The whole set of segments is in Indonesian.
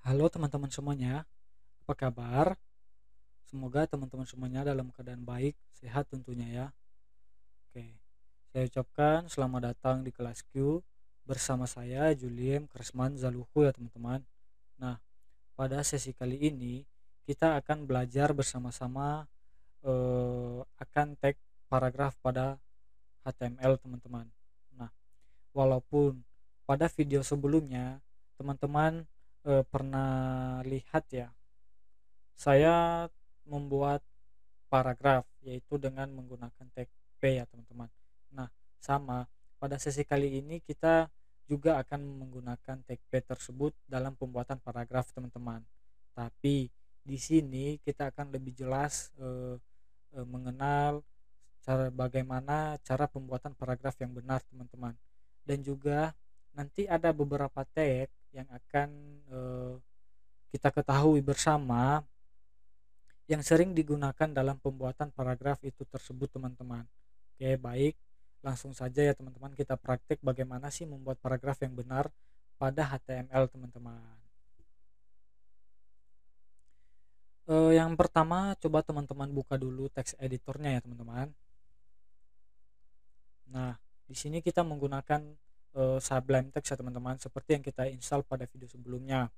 Halo teman-teman semuanya, apa kabar? Semoga teman-teman semuanya dalam keadaan baik, sehat tentunya ya. Oke, saya ucapkan selamat datang di kelas Q bersama saya Juliem Kresman Zaluhu ya teman-teman. Nah, pada sesi kali ini kita akan belajar bersama-sama akan tag paragraf pada HTML teman-teman. Nah, walaupun pada video sebelumnya teman-teman pernah lihat ya, saya membuat paragraf yaitu dengan menggunakan tag P ya teman-teman. Nah, sama pada sesi kali ini kita juga akan menggunakan tag P tersebut dalam pembuatan paragraf teman-teman. Tapi di sini kita akan lebih jelas mengenal bagaimana cara pembuatan paragraf yang benar teman-teman. Dan juga nanti ada beberapa tag yang akan eh, kita ketahui bersama yang sering digunakan dalam pembuatan paragraf itu tersebut teman-teman. Oke, baik. Langsung saja ya teman-teman, kita praktik bagaimana sih membuat paragraf yang benar pada HTML teman-teman. Yang pertama coba teman-teman buka dulu teks editornya ya teman-teman. Nah, di sini kita menggunakan Sublime Text ya teman-teman, seperti yang kita install pada video sebelumnya.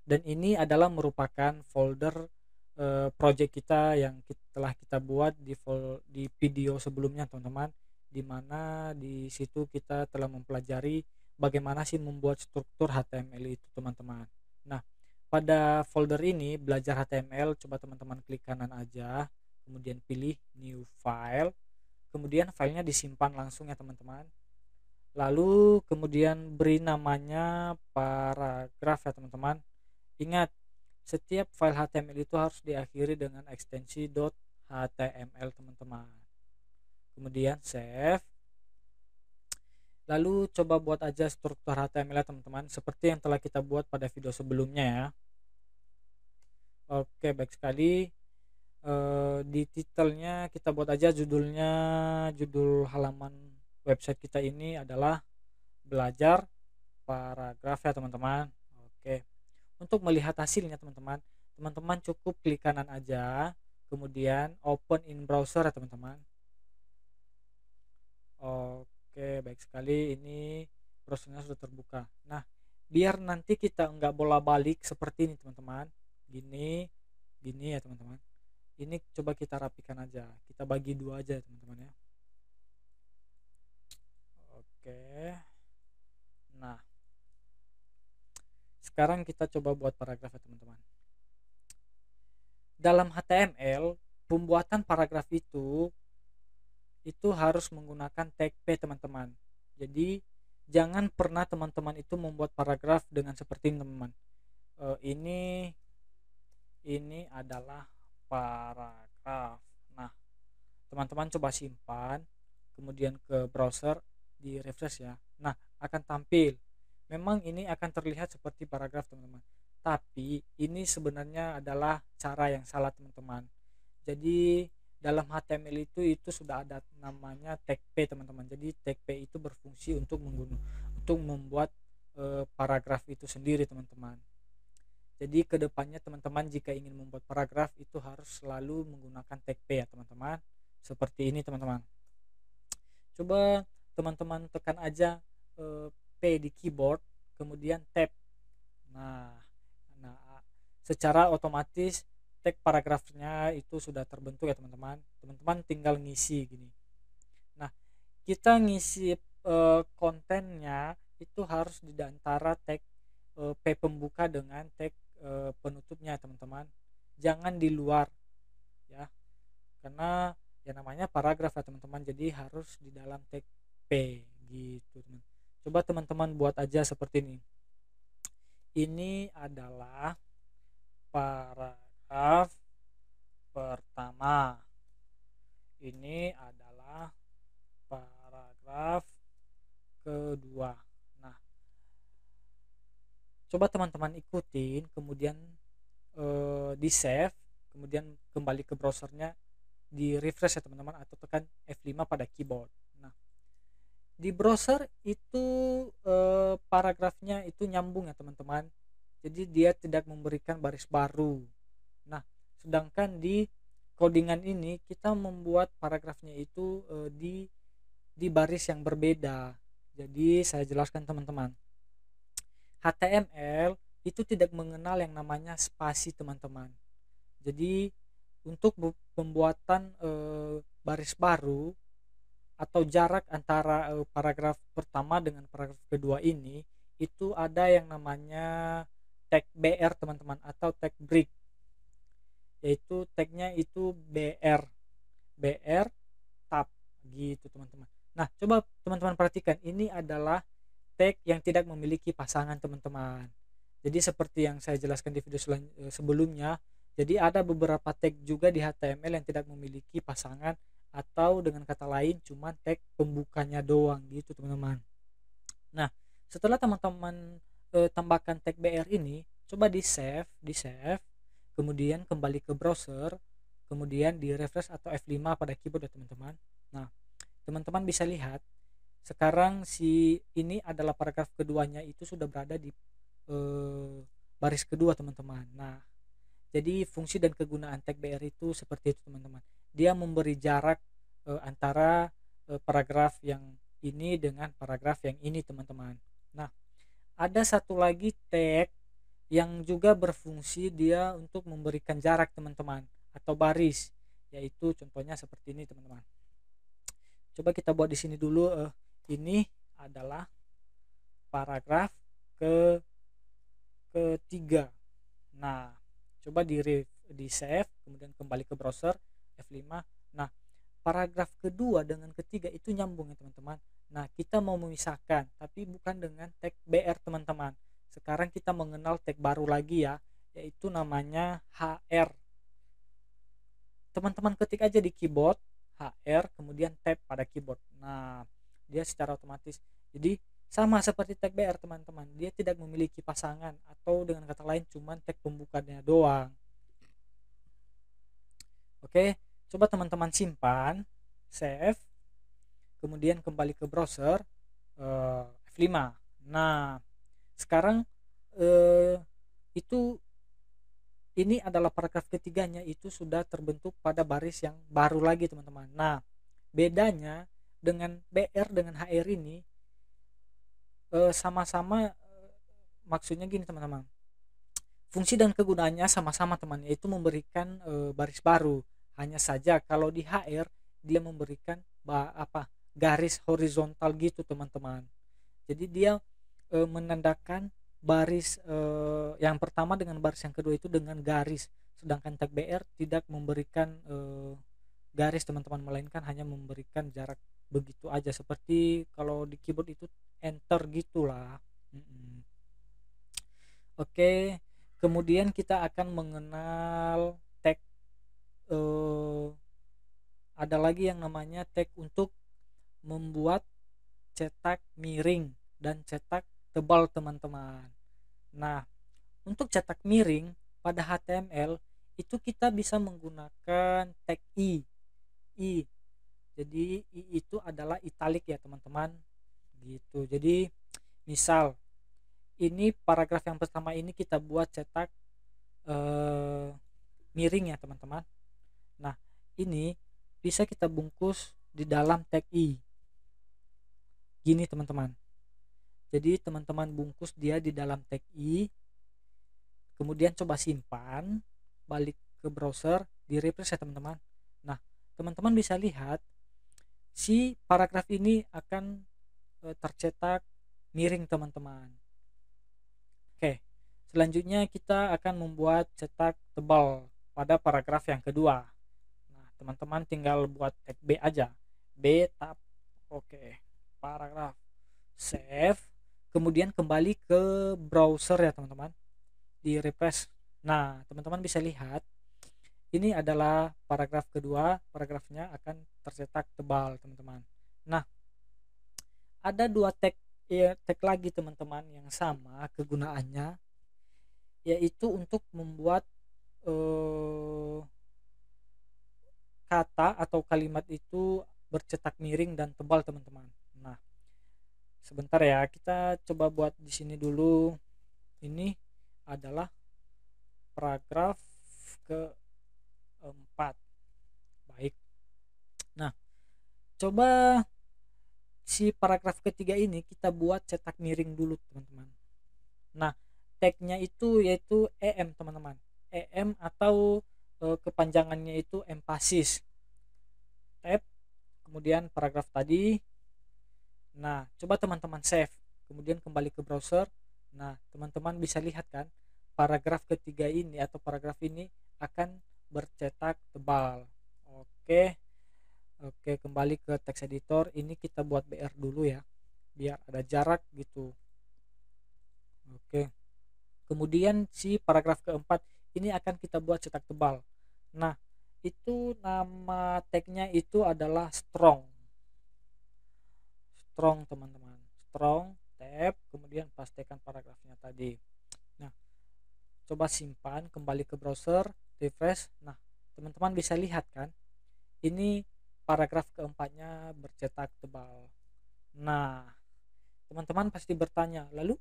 Dan ini adalah merupakan folder project kita yang telah kita buat di video sebelumnya teman-teman, di mana di situ kita telah mempelajari bagaimana sih membuat struktur HTML itu teman-teman. Nah, pada folder ini belajar HTML, coba teman-teman klik kanan aja, kemudian pilih new file, kemudian filenya disimpan langsung ya teman-teman. Lalu kemudian beri namanya paragraf ya teman-teman. Ingat, setiap file HTML itu harus diakhiri dengan ekstensi .html teman-teman. Kemudian save. Lalu coba buat aja struktur HTML teman-teman seperti yang telah kita buat pada video sebelumnya ya. Oke, baik sekali. Di titelnya kita buat aja judulnya, judul halaman website kita ini adalah belajar paragraf ya teman-teman. Oke. Untuk melihat hasilnya teman-teman, teman-teman cukup klik kanan aja, kemudian open in browser ya teman-teman. Oke, baik sekali, ini browsernya sudah terbuka. Nah, biar nanti kita nggak bola-balik seperti ini teman-teman, gini gini ya teman-teman, ini coba kita rapikan aja, kita bagi dua aja teman-teman ya. Oke, nah sekarang kita coba buat paragraf ya teman-teman. Dalam HTML, pembuatan paragraf itu harus menggunakan tag P teman-teman. Jadi jangan pernah teman-teman itu membuat paragraf dengan seperti ini teman-teman. Ini adalah paragraf. Nah, teman-teman coba simpan, kemudian ke browser, di refresh ya. Nah, akan tampil. Memang ini akan terlihat seperti paragraf teman-teman. Tapi ini sebenarnya adalah cara yang salah teman-teman. Jadi dalam HTML itu sudah ada namanya tag P teman-teman. Jadi tag P itu berfungsi untuk membuat paragraf itu sendiri teman-teman. Jadi kedepannya teman-teman jika ingin membuat paragraf itu harus selalu menggunakan tag P ya teman-teman. Seperti ini teman-teman. Coba teman-teman tekan aja P di keyboard, kemudian tab. Nah, nah secara otomatis tag paragrafnya itu sudah terbentuk ya teman-teman. Teman-teman tinggal ngisi gini. Nah, kita ngisi kontennya itu harus di antara tag P pembuka dengan tag penutupnya teman-teman. Jangan di luar ya. Karena ya namanya paragraf ya teman-teman. Jadi harus di dalam tag P gitu teman. Coba teman-teman buat aja seperti ini. Ini adalah paragraf pertama. Ini adalah paragraf kedua. Nah, coba teman-teman ikutin, kemudian di save, kemudian kembali ke browsernya, di refresh ya teman-teman, atau tekan F5 pada keyboard. Nah, di browser itu paragrafnya itu nyambung ya teman-teman. jadi dia tidak memberikan baris baru. Nah, sedangkan di codingan ini kita membuat paragrafnya itu di baris yang berbeda. Jadi saya jelaskan teman-teman. HTML itu tidak mengenal yang namanya spasi teman-teman. Jadi untuk pembuatan baris baru atau jarak antara paragraf pertama dengan paragraf kedua ini itu ada yang namanya tag BR teman-teman, atau tag break, yaitu tagnya itu BR tab gitu teman-teman. Nah, coba teman-teman perhatikan, ini adalah tag yang tidak memiliki pasangan teman-teman. Jadi seperti yang saya jelaskan di video sebelumnya, jadi ada beberapa tag juga di HTML yang tidak memiliki pasangan, atau dengan kata lain cuma tag pembukanya doang gitu teman-teman. Nah, setelah teman-teman tambahkan tag BR ini, coba di save, kemudian kembali ke browser, kemudian di refresh atau F5 pada keyboard ya teman-teman. Nah, teman-teman bisa lihat sekarang si ini adalah paragraf keduanya itu sudah berada di baris kedua teman-teman. Nah, jadi fungsi dan kegunaan tag BR itu seperti itu teman-teman. Dia memberi jarak antara paragraf yang ini dengan paragraf yang ini teman-teman. Nah, ada satu lagi tag yang juga berfungsi dia untuk memberikan jarak teman-teman, atau baris, yaitu contohnya seperti ini teman-teman. Coba kita buat di sini dulu. Ini adalah paragraf ketiga. Nah, coba di save, kemudian kembali ke browser F5. Nah, paragraf kedua dengan ketiga itu nyambung ya teman-teman. Nah, kita mau memisahkan tapi bukan dengan tag BR teman-teman. Sekarang kita mengenal tag baru lagi ya, yaitu namanya HR. Teman-teman ketik aja di keyboard HR kemudian tab pada keyboard. Nah, dia secara otomatis. Jadi sama seperti tag BR teman-teman, dia tidak memiliki pasangan, atau dengan kata lain cuman tag pembukanya doang. Oke, coba teman-teman simpan, save, kemudian kembali ke browser F5. Nah, sekarang itu ini adalah paragraf ketiganya itu sudah terbentuk pada baris yang baru lagi teman-teman. Nah, bedanya dengan BR dengan HR ini sama-sama, maksudnya gini teman-teman, fungsi dan kegunaannya sama-sama teman, yaitu memberikan baris baru. Hanya saja kalau di HR dia memberikan garis horizontal gitu teman-teman. Jadi dia menandakan baris yang pertama dengan baris yang kedua itu dengan garis, sedangkan tag BR tidak memberikan garis teman-teman, melainkan hanya memberikan jarak begitu aja, seperti kalau di keyboard itu enter gitulah. Oke, kemudian kita akan mengenal tag, ada lagi yang namanya tag untuk membuat cetak miring dan cetak tebal teman-teman. Nah, untuk cetak miring pada HTML itu kita bisa menggunakan tag I. Jadi I itu adalah italic ya teman-teman. Gitu. Jadi misal ini paragraf yang pertama ini kita buat cetak miring ya teman-teman. Nah, ini bisa kita bungkus di dalam tag I. Gini teman-teman. Jadi teman-teman bungkus dia di dalam tag I, kemudian coba simpan, balik ke browser, di refresh ya teman-teman. Nah, teman-teman bisa lihat si paragraf ini akan tercetak miring teman-teman. Oke, selanjutnya kita akan membuat cetak tebal pada paragraf yang kedua. Nah, teman-teman tinggal buat tag B aja, B tab. Oke, paragraf, save, kemudian kembali ke browser ya teman-teman, di refresh. Nah, teman-teman bisa lihat ini adalah paragraf kedua, paragrafnya akan tercetak tebal teman-teman. Nah, ada dua tag lagi teman-teman yang sama kegunaannya, yaitu untuk membuat kata atau kalimat itu bercetak miring dan tebal teman-teman. Nah, sebentar ya, kita coba buat di sini dulu. Ini adalah paragraf keempat. Baik. Nah, coba si paragraf ketiga ini kita buat cetak miring dulu teman-teman. Nah, tagnya itu yaitu EM teman-teman. EM atau kepanjangannya itu emphasis. Tab, kemudian paragraf tadi. Nah, coba teman-teman save, kemudian kembali ke browser. Nah, teman-teman bisa lihat kan, paragraf ketiga ini atau paragraf ini akan bercetak tebal. Oke. Oke, kembali ke text editor. Ini kita buat BR dulu ya, biar ada jarak gitu. Oke. Kemudian si paragraf keempat ini akan kita buat cetak tebal. Nah, itu nama tagnya itu adalah strong. Strong teman-teman. Strong, tab, kemudian pastikan paragrafnya tadi. Nah, coba simpan, kembali ke browser, refresh. Nah, teman-teman bisa lihat kan, ini paragraf keempatnya bercetak tebal. Nah, teman-teman pasti bertanya, lalu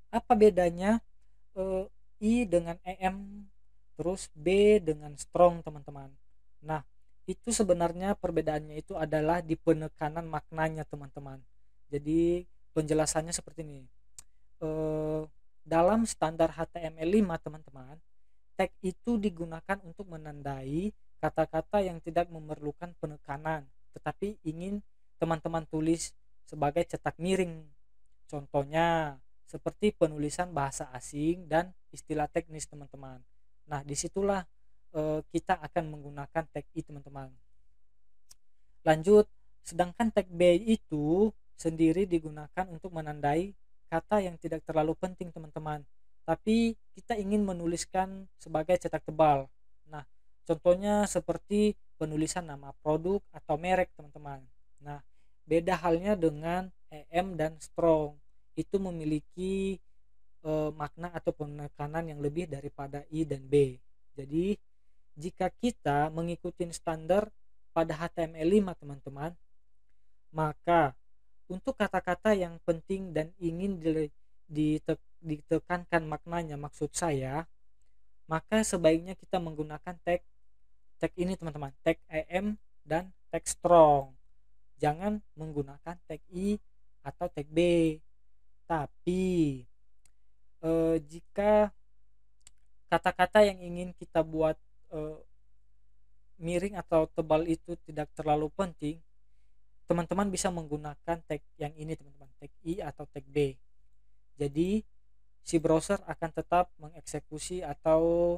apa bedanya I dengan EM terus B dengan strong teman-teman? Nah, itu sebenarnya perbedaannya itu adalah di penekanan maknanya teman-teman. Jadi penjelasannya seperti ini. Dalam standar HTML5 teman-teman, tag itu digunakan untuk menandai kata-kata yang tidak memerlukan penekanan, tetapi ingin teman-teman tulis sebagai cetak miring. Contohnya seperti penulisan bahasa asing dan istilah teknis teman-teman. Nah, disitulah kita akan menggunakan tag I teman-teman. Lanjut, sedangkan tag B itu sendiri digunakan untuk menandai kata yang tidak terlalu penting teman-teman, tapi kita ingin menuliskan sebagai cetak tebal. Nah, contohnya seperti penulisan nama produk atau merek teman-teman. Nah, beda halnya dengan EM dan strong, itu memiliki makna atau penekanan yang lebih daripada I dan B. Jadi jika kita mengikuti standar pada HTML5 teman-teman, maka untuk kata-kata yang penting dan ingin ditekankan maknanya, maksud saya, maka sebaiknya kita menggunakan tag ini teman-teman, tag EM dan tag strong. Jangan menggunakan tag I atau tag B. Tapi jika kata-kata yang ingin kita buat miring atau tebal itu tidak terlalu penting, teman-teman bisa menggunakan tag yang ini teman-teman, tag I atau tag B. Jadi si browser akan tetap mengeksekusi atau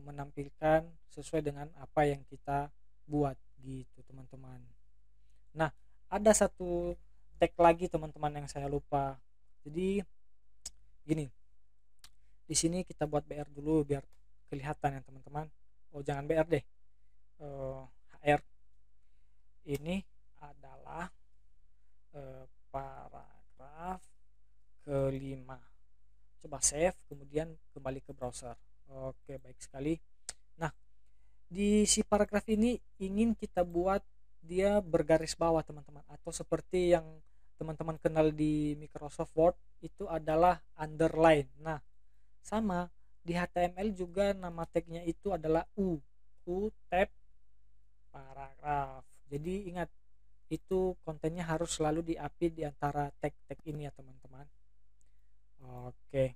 menampilkan sesuai dengan apa yang kita buat gitu teman-teman. Nah, ada satu tag lagi teman-teman yang saya lupa. Jadi gini, di sini kita buat BR dulu biar kelihatan ya teman-teman. Oh, jangan BR deh, HR. Ini adalah paragraf kelima. Coba save, kemudian kembali ke browser. Oke, baik sekali. Nah, di si paragraf ini ingin kita buat dia bergaris bawah teman-teman, atau seperti yang teman-teman kenal di Microsoft Word itu adalah underline. Nah, sama di HTML juga nama tagnya itu adalah U tab paragraf. Jadi ingat, itu kontennya harus selalu diapit di antara tag-tag ini ya teman-teman. Oke,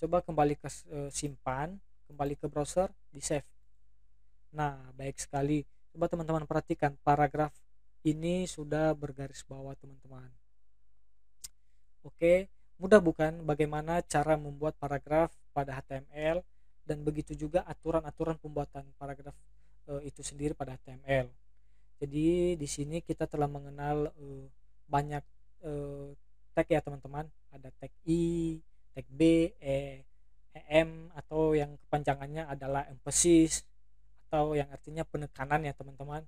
coba kembali ke simpan, kembali ke browser, di save. Nah, baik sekali. Coba teman-teman perhatikan, paragraf ini sudah bergaris bawah teman-teman. Oke, mudah bukan bagaimana cara membuat paragraf pada HTML, dan begitu juga aturan-aturan pembuatan paragraf itu sendiri pada HTML. Jadi di sini kita telah mengenal banyak tag ya teman-teman. Ada tag I, tag B, EM atau yang kepanjangannya adalah emphasis atau yang artinya penekanan ya teman-teman.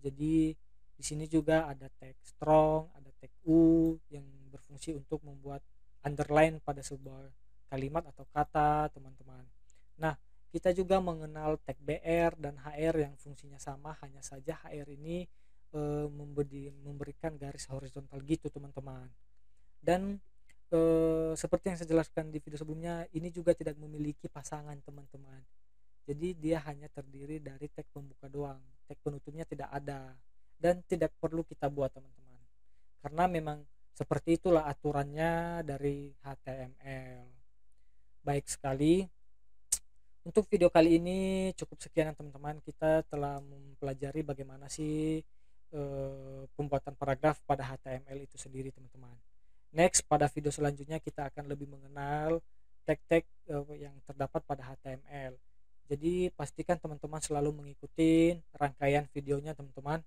Jadi di sini juga ada tag strong, ada tag U yang berfungsi untuk membuat underline pada sebuah kalimat atau kata teman-teman. Nah, kita juga mengenal tag BR dan HR yang fungsinya sama, hanya saja HR ini memberikan garis horizontal gitu teman-teman. Dan seperti yang saya jelaskan di video sebelumnya, ini juga tidak memiliki pasangan teman-teman. Jadi dia hanya terdiri dari tag pembuka doang, tag penutupnya tidak ada dan tidak perlu kita buat teman-teman. Karena memang seperti itulah aturannya dari HTML. Baik sekali, untuk video kali ini cukup sekian ya teman-teman. Kita telah mempelajari bagaimana sih pembuatan paragraf pada HTML itu sendiri teman-teman. Next, pada video selanjutnya kita akan lebih mengenal tag-tag yang terdapat pada HTML. Jadi pastikan teman-teman selalu mengikuti rangkaian videonya teman-teman.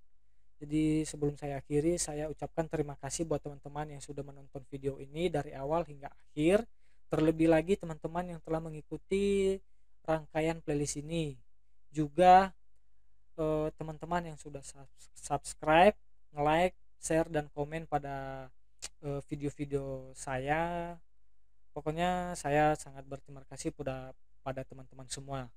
Jadi sebelum saya akhiri, saya ucapkan terima kasih buat teman-teman yang sudah menonton video ini dari awal hingga akhir. Terlebih lagi teman-teman yang telah mengikuti rangkaian playlist ini. Juga teman-teman yang sudah subscribe, nge-like, share dan komen pada video-video saya. Pokoknya saya sangat berterima kasih pada teman-teman semua.